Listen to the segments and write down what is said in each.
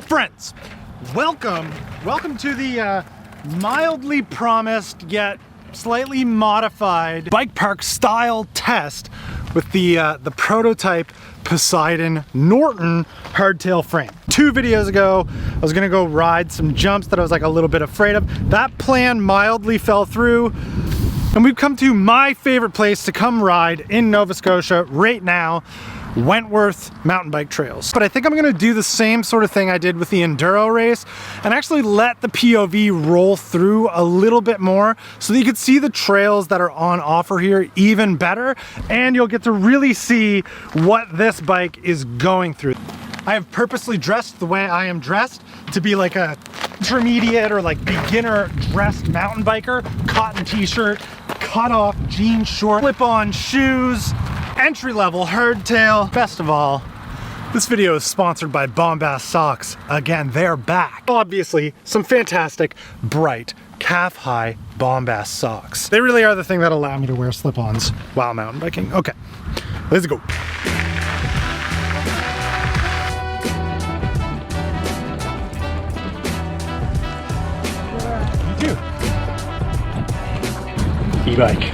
Friends, welcome to the mildly promised yet slightly modified bike park style test with the prototype Poseidon Norton hardtail frame. 2 videos ago, I was gonna go ride some jumps that I was like a little bit afraid of. That plan mildly fell through, and we've come to my favorite place to come ride in Nova Scotia right now, Wentworth mountain bike trails. But I think I'm gonna do the same sort of thing I did with the enduro race and actually let the POV roll through a little bit more so that you can see the trails that are on offer here even better, and you'll get to really see what this bike is going through. I have purposely dressed the way I am dressed to be like a intermediate or like beginner dressed mountain biker. Cotton t-shirt, cut off jean short, slip-on shoes, entry-level hardtail. Best of all, this video is sponsored by Bombast Socks. Again, they're back. Obviously, some fantastic, bright, calf-high Bombast socks. They really are the thing that allow me to wear slip-ons while mountain biking. Okay, let's go. You too. E-bike.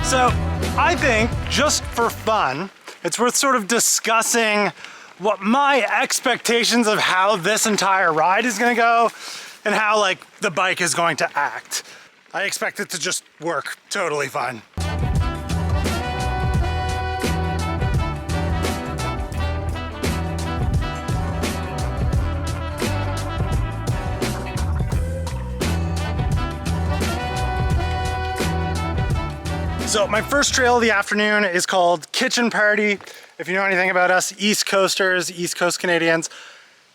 So I think, just for fun, it's worth sort of discussing what my expectations of how this entire ride is gonna go and how like the bike is going to act. I expect it to just work totally fine. So my first trail of the afternoon is called Kitchen Party. If you know anything about us East Coasters, East Coast Canadians,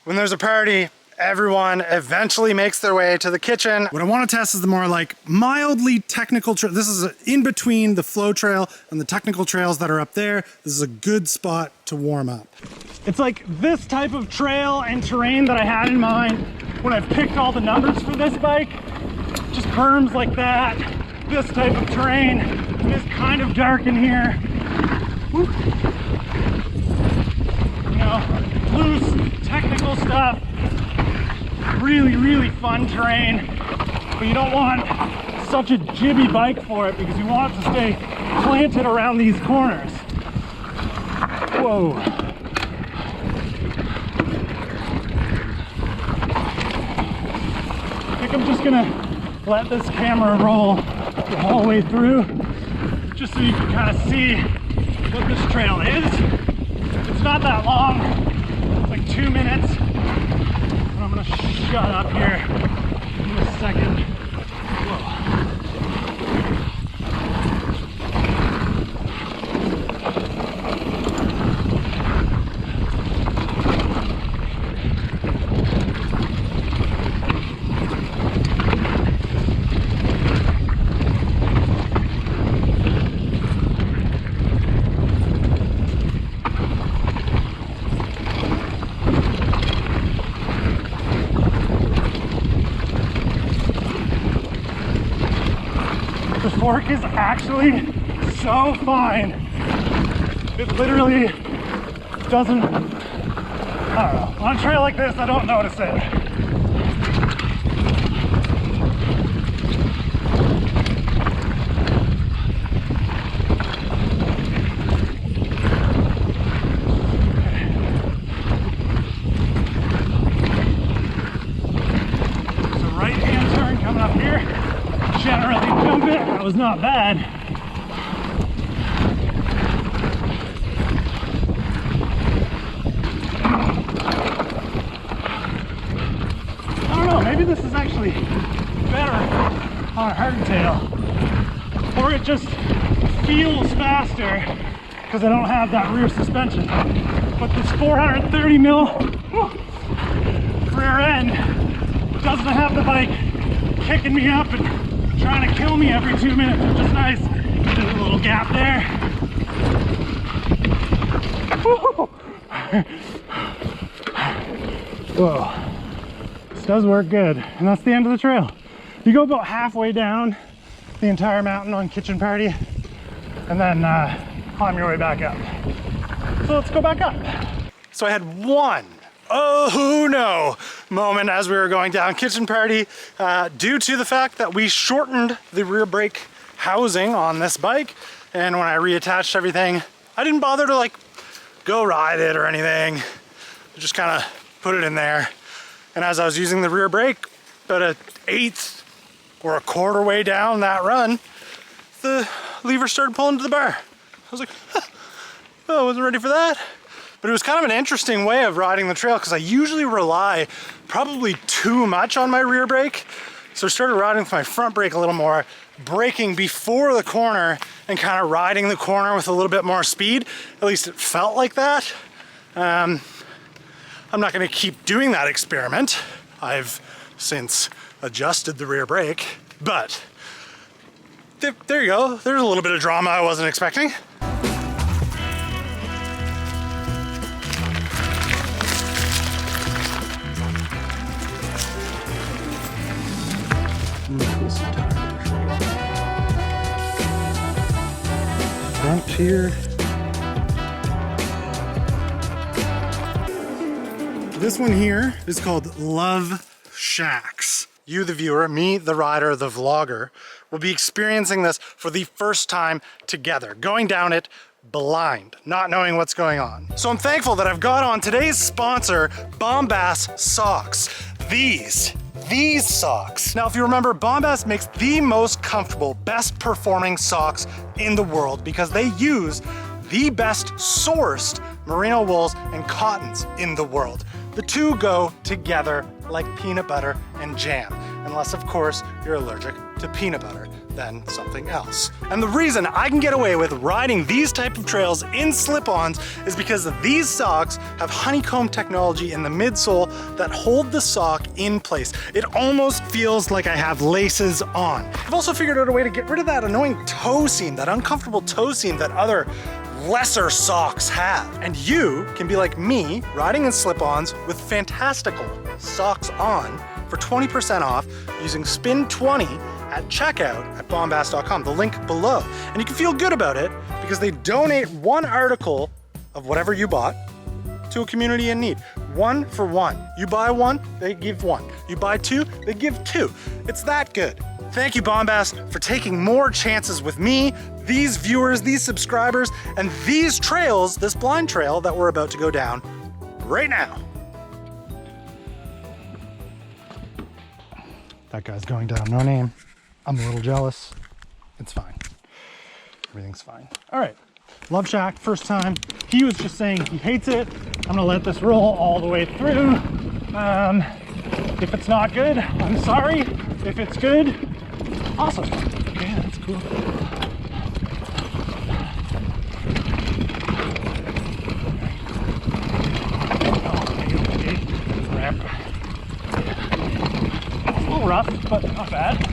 when there's a party, everyone eventually makes their way to the kitchen. What I want to test is the more like mildly technical trail. This is in between the flow trail and the technical trails that are up there. This is a good spot to warm up. It's like this type of trail and terrain that I had in mind when I picked all the numbers for this bike. Just berms like that. This type of terrain. It is kind of dark in here. Woo. You know, loose, technical stuff. Really, really fun terrain. But you don't want such a jibby bike for it because you want it to stay planted around these corners. Whoa. I think I'm just gonna let this camera roll the whole way through, just so you can kind of see what this trail is. It's not that long, it's like 2 minutes, and I'm gonna shut up here in a second. Whoa. The fork is actually so fine. It literally doesn't, I don't know. On a trail like this, I don't notice it. So right-hand turn coming up here. Generally jump it. That was not bad. I don't know, maybe this is actually better on a hardtail, or it just feels faster because I don't have that rear suspension. But this 430 mil rear end doesn't have the bike kicking me up and trying to kill me every 2 minutes, which is nice. There's a little gap there. Whoa. This does work good. And that's the end of the trail. You go about halfway down the entire mountain on Kitchen Party, and then climb your way back up. So let's go back up. So I had one, oh no, moment as we were going down Kitchen Party due to the fact that we shortened the rear brake housing on this bike. And when I reattached everything, I didn't bother to like go ride it or anything. I just kind of put it in there. And as I was using the rear brake, about an eighth or a quarter way down that run, the lever started pulling to the bar. I was like, huh, oh, I wasn't ready for that. But it was kind of an interesting way of riding the trail because I usually rely probably too much on my rear brake. So I started riding with my front brake a little more, braking before the corner and kind of riding the corner with a little bit more speed. At least it felt like that. I'm not gonna keep doing that experiment. I've since adjusted the rear brake, but there you go. There's a little bit of drama I wasn't expecting. Front here. This one here is called Love Shacks. You, the viewer, me, the rider, the vlogger, will be experiencing this for the first time together, going down it blind, not knowing what's going on. So I'm thankful that I've got on today's sponsor, Bombas socks. These socks. Now, if you remember, Bombas makes the most comfortable, best performing socks in the world because they use the best sourced merino wools and cottons in the world. The two go together like peanut butter and jam, unless of course you're allergic to peanut butter, then something else. And the reason I can get away with riding these type of trails in slip-ons is because these socks have honeycomb technology in the midsole that hold the sock in place. It almost feels like I have laces on. I've also figured out a way to get rid of that annoying toe seam, that uncomfortable toe seam that other lesser socks have. And you can be like me, riding in slip-ons with fantastical socks on for 20% off using SPIN20 at checkout at bombas.com, the link below. And you can feel good about it because they donate one article of whatever you bought to a community in need. One for one. You buy one, they give one. You buy two, they give two. It's that good. Thank you, Bombas, for taking more chances with me, these viewers, these subscribers, and these trails, this blind trail that we're about to go down right now. That guy's going down, no name. I'm a little jealous. It's fine. Everything's fine. All right, Love Shack, first time. He was just saying he hates it. I'm gonna let this roll all the way through. If it's not good, I'm sorry. If it's good, awesome. Okay, that's cool. It's a little rough, but not bad.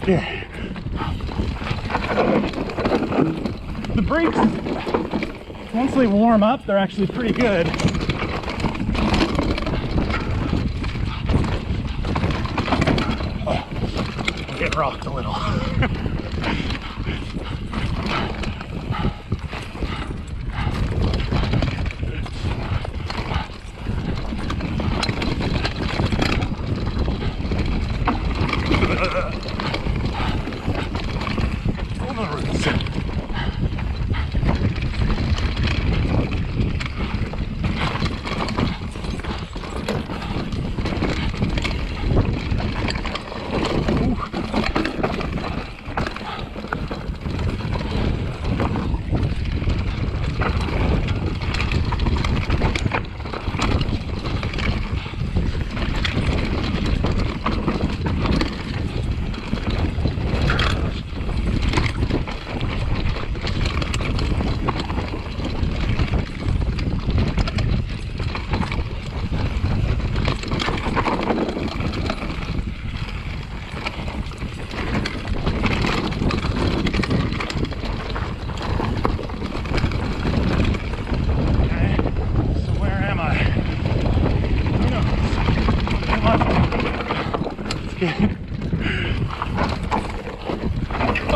Okay. The brakes, once they warm up, they're actually pretty good. I'll get rocked a little.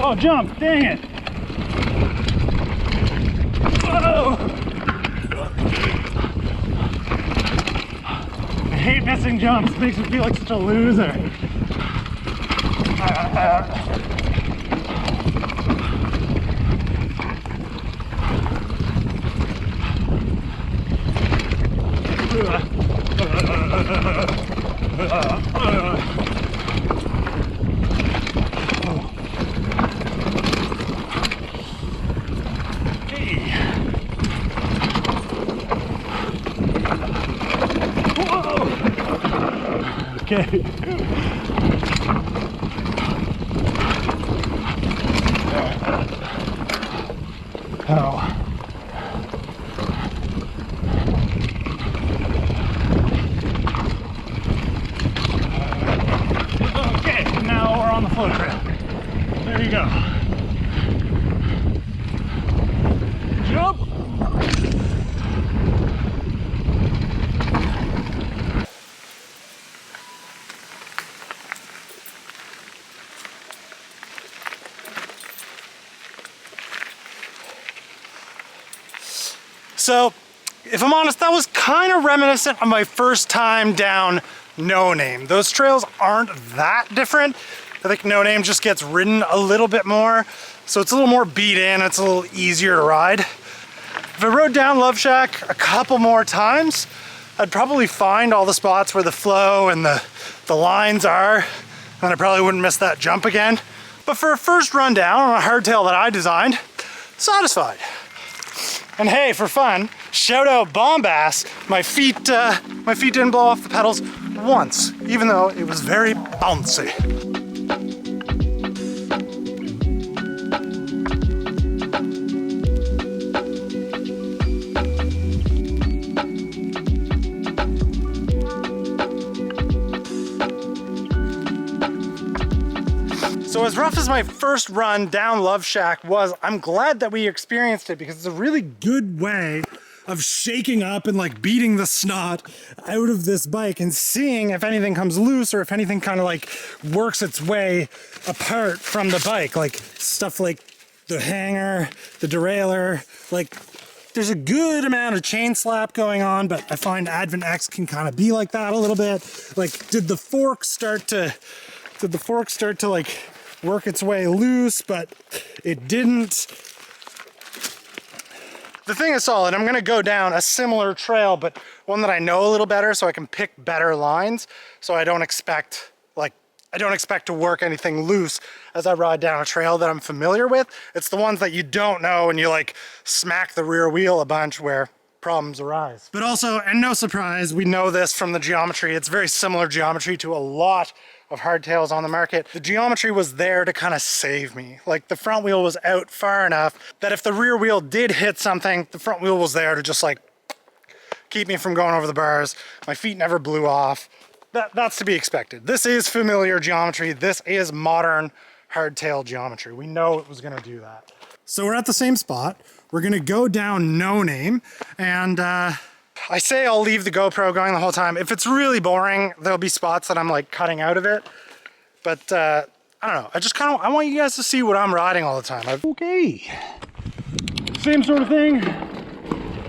Oh, jump, dang it. Whoa. I hate missing jumps, it makes me feel like such a loser. Okay. Oh. Okay, now we're on the flow trail. There you go. Jump! So, if I'm honest, that was kind of reminiscent of my first time down No Name. Those trails aren't that different. I think No Name just gets ridden a little bit more, so it's a little more beat in, it's a little easier to ride. If I rode down Love Shack a couple more times, I'd probably find all the spots where the flow and the lines are, and I probably wouldn't miss that jump again. But for a first run down on a hardtail that I designed, satisfied. And hey, for fun, shout out Bombas. My feet didn't blow off the pedals once, even though it was very bouncy. So as rough as my first run down Love Shack was, I'm glad that we experienced it because it's a really good way of shaking up and like beating the snot out of this bike and seeing if anything comes loose or if anything kind of like works its way apart from the bike. Like stuff like the hanger, the derailleur, like there's a good amount of chain slap going on, but I find Advent X can kind of be like that a little bit. Like did the fork start to like work its way loose, but it didn't. The thing is solid. I'm gonna go down a similar trail, but one that I know a little better so I can pick better lines. So I don't expect to work anything loose as I ride down a trail that I'm familiar with. It's the ones that you don't know and you like smack the rear wheel a bunch where problems arise. But also, and no surprise, we know this from the geometry, it's very similar geometry to a lot of hardtails on the market. The geometry was there to kind of save me. Like the front wheel was out far enough that if the rear wheel did hit something, the front wheel was there to just like keep me from going over the bars. My feet never blew off. That's to be expected. This is familiar geometry. This is modern hardtail geometry. We know it was gonna do that. So we're at the same spot. We're gonna go down No Name, and I say I'll leave the GoPro going the whole time. If it's really boring, there'll be spots that I'm like cutting out of it. But I don't know. I want you guys to see what I'm riding all the time. Okay. Same sort of thing,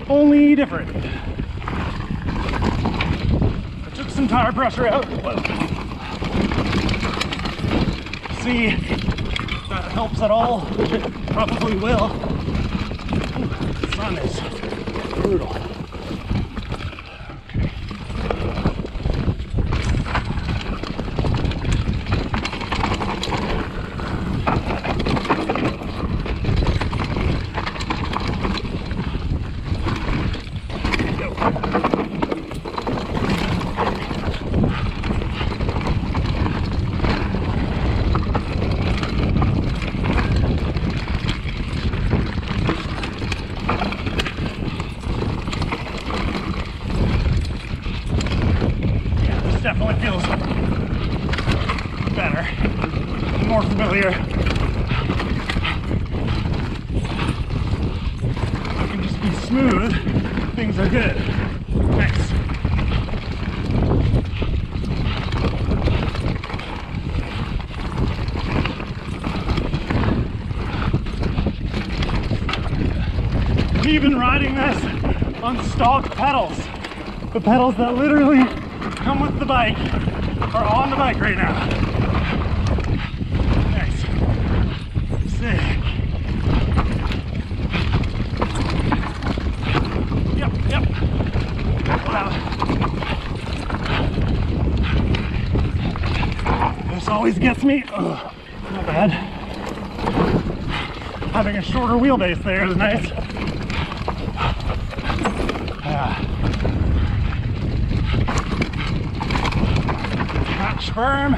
only different. I took some tire pressure out. See if that helps at all, which it probably will. Ooh, the sun is brutal. Definitely feels better, more familiar. I can just be smooth, things are good. Nice. riding this on stock pedals. The pedals that literally come with the bike are on the bike right now. Nice. Sick. Yep. Wow. This always gets me. Ugh, not bad. Having a shorter wheelbase there is nice. Catch firm.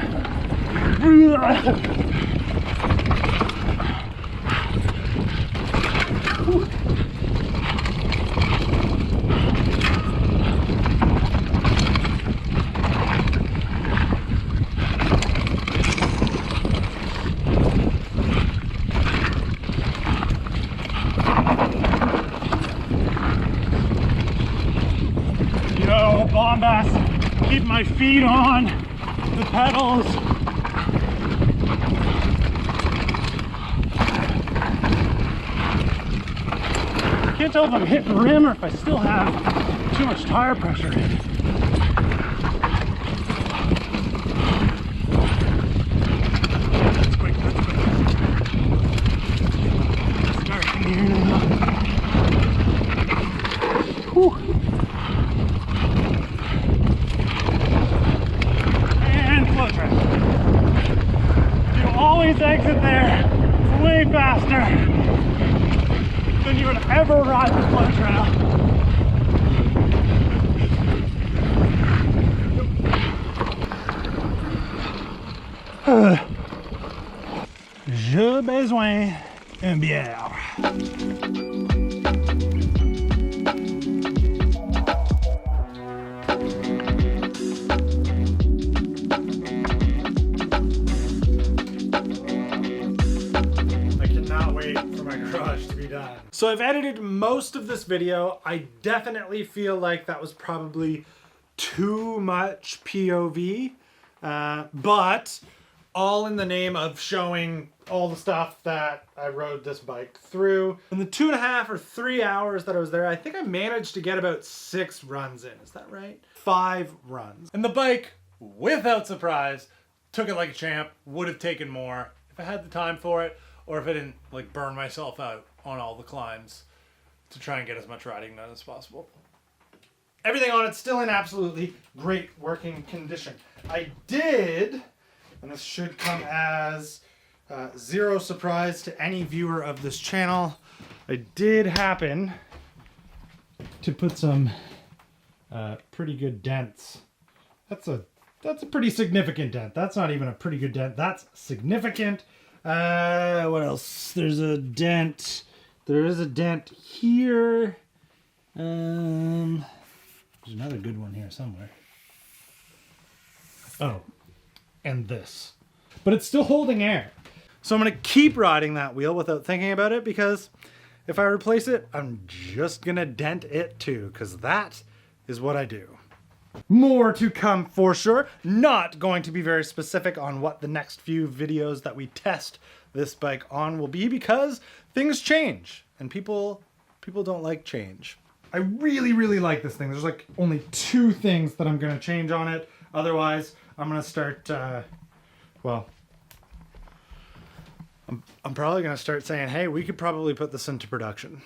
Yo, bombast. Keep my feet on the pedals. I can't tell if I'm hitting rim or if I still have too much tire pressure in. That's quick. Start here now. Whew. Always exit there way faster than you would ever ride the flow trail. J'ai besoin d'une bière. So I've edited most of this video. I definitely feel like that was probably too much POV, but all in the name of showing all the stuff that I rode this bike through. In the 2.5 or 3 hours that I was there, I think I managed to get about 6 runs in. Is that right? 5 runs. And the bike, without surprise, took it like a champ. Would have taken more if I had the time for it, or if I didn't like burn myself out on all the climbs to try and get as much riding done as possible. Everything on it's still in absolutely great working condition. I did, and this should come as zero surprise to any viewer of this channel, I did happen to put some pretty good dents. That's a pretty significant dent. That's not even a pretty good dent. That's significant. What else? There's a dent. There is a dent here. There's another good one here somewhere. Oh, and this. But it's still holding air. So I'm going to keep riding that wheel without thinking about it, because if I replace it, I'm just going to dent it too, because that is what I do. More to come for sure. Not going to be very specific on what the next few videos that we test this bike on will be, because things change and people don't like change. I really like this thing. There's like only 2 things that I'm going to change on it. Otherwise, I'm going to start, well, I'm probably going to start saying, hey, we could probably put this into production.